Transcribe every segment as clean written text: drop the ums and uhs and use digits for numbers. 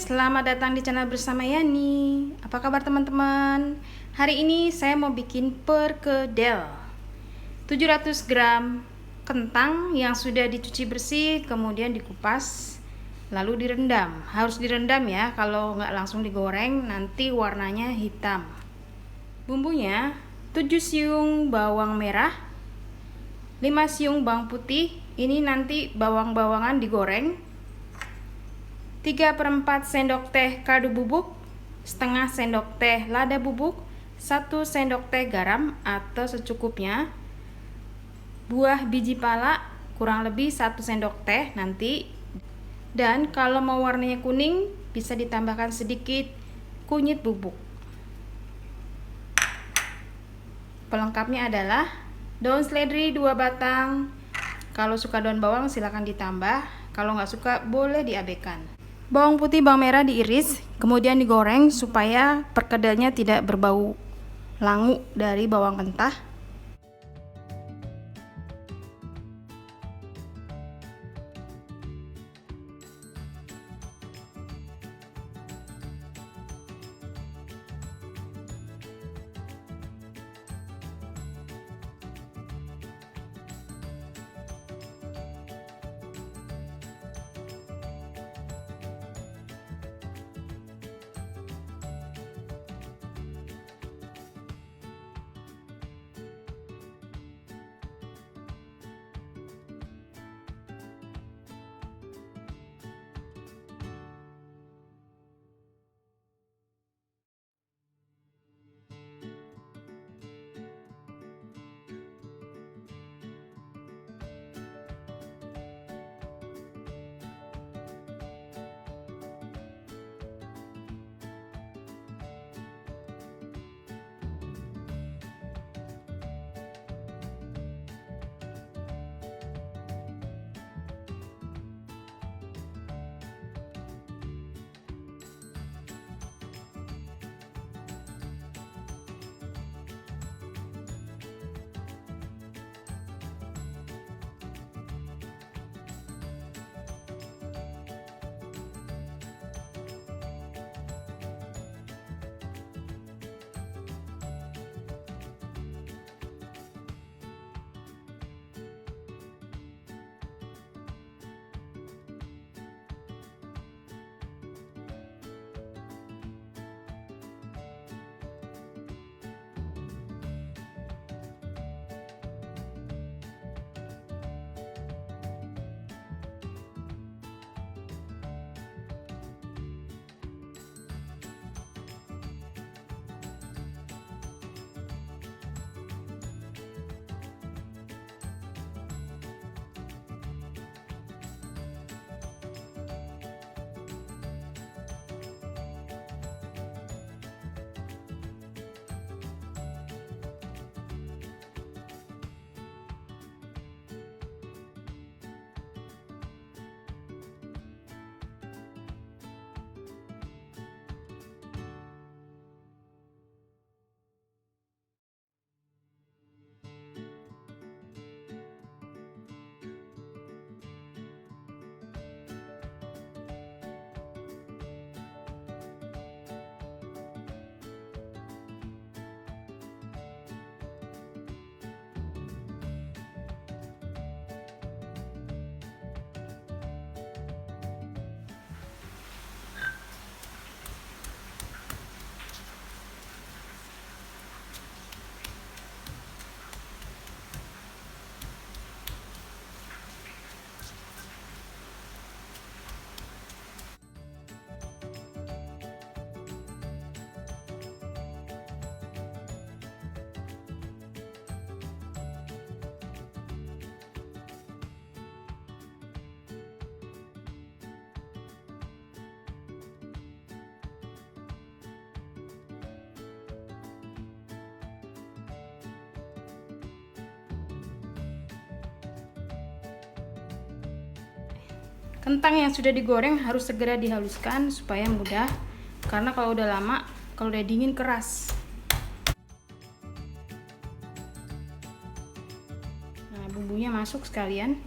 selamat datang di channel bersama Yani. Apa kabar teman-teman? Hari ini saya mau bikin perkedel 700 gram kentang yang sudah dicuci bersih, kemudian dikupas, lalu direndam. Harus direndam ya, kalau nggak langsung digoreng nanti warnanya hitam. Bumbunya 7 siung bawang merah, 5 siung bawang putih. Ini nanti bawang-bawangan digoreng. 3/4 sendok teh kaldu bubuk, setengah sendok teh lada bubuk, 1 sendok teh garam atau secukupnya, buah biji pala kurang lebih 1 sendok teh nanti, dan kalau mau warnanya kuning bisa ditambahkan sedikit kunyit bubuk. Pelengkapnya adalah daun seledri 2 batang. Kalau suka daun bawang silahkan ditambah, kalau nggak suka boleh diabaikan. Bawang putih, bawang merah diiris, kemudian digoreng supaya perkedelnya tidak berbau langu dari bawang mentah. Kentang yang sudah digoreng harus segera dihaluskan supaya mudah, karena kalau udah lama, kalau udah dingin keras. Nah, bumbunya masuk sekalian.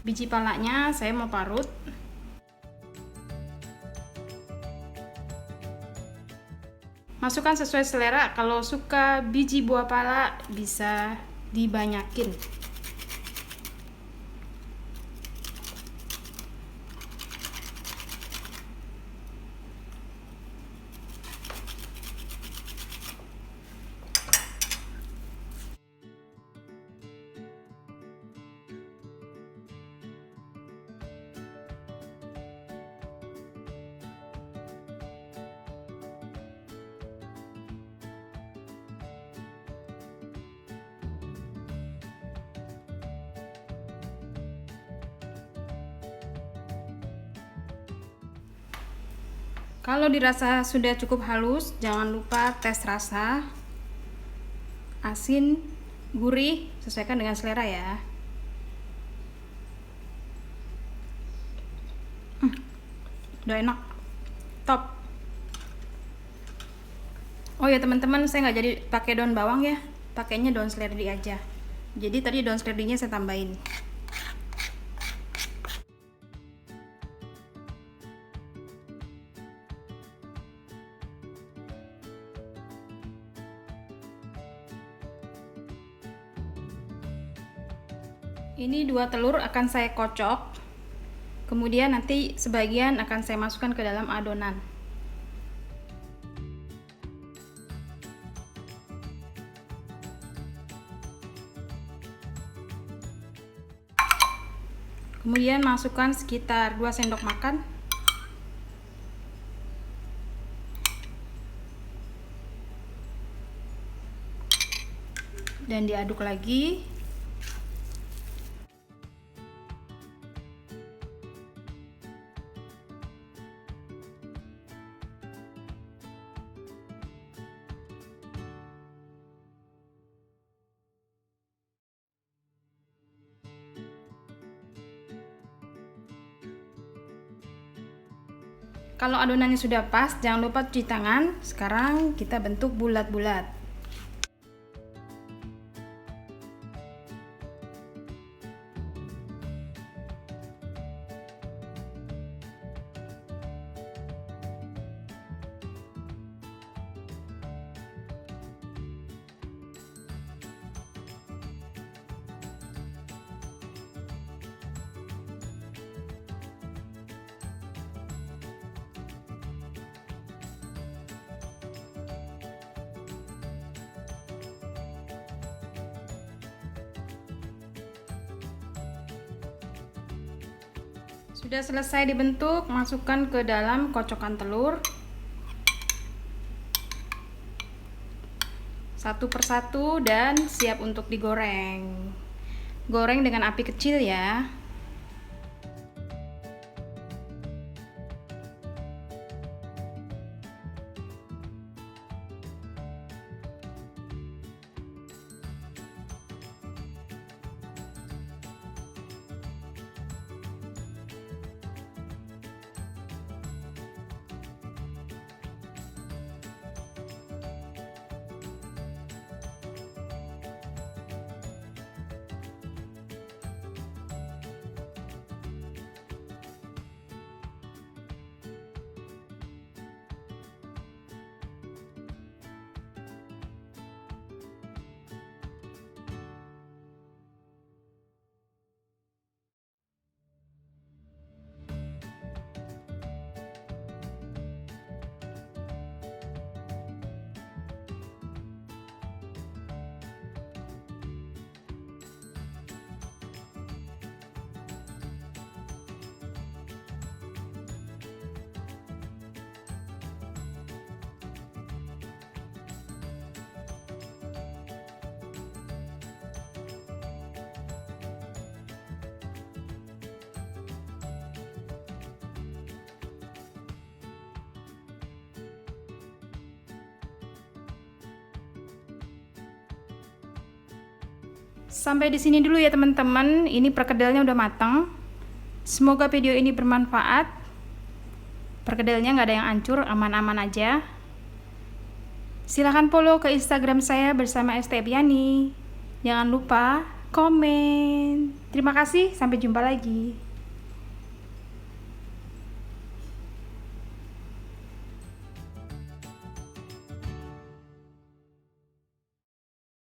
Biji palanya saya mau parut. Masukkan sesuai selera, kalau suka biji buah pala bisa dibanyakin. Kalau dirasa sudah cukup halus, jangan lupa tes rasa. Asin, gurih, sesuaikan dengan selera ya. Udah enak, top. Oh ya teman-teman, saya nggak jadi pakai daun bawang ya, pakainya daun seledri aja. Jadi tadi daun seledrinya saya tambahin. Ini 2 telur akan saya kocok, kemudian nanti sebagian akan saya masukkan ke dalam adonan. Kemudian masukkan sekitar 2 sendok makan. Dan diaduk lagi. Kalau adonannya sudah pas, jangan lupa cuci tangan. Sekarang kita bentuk bulat-bulat. Sudah selesai dibentuk, masukkan ke dalam kocokan telur. Satu persatu dan siap untuk digoreng. Goreng dengan api kecil ya. Sampai di sini dulu ya teman-teman. Ini perkedelnya udah matang. Semoga video ini bermanfaat. Perkedelnya nggak ada yang hancur, aman-aman aja. Silahkan follow ke Instagram saya bersama Estepiani. Jangan lupa komen. Terima kasih, sampai jumpa lagi.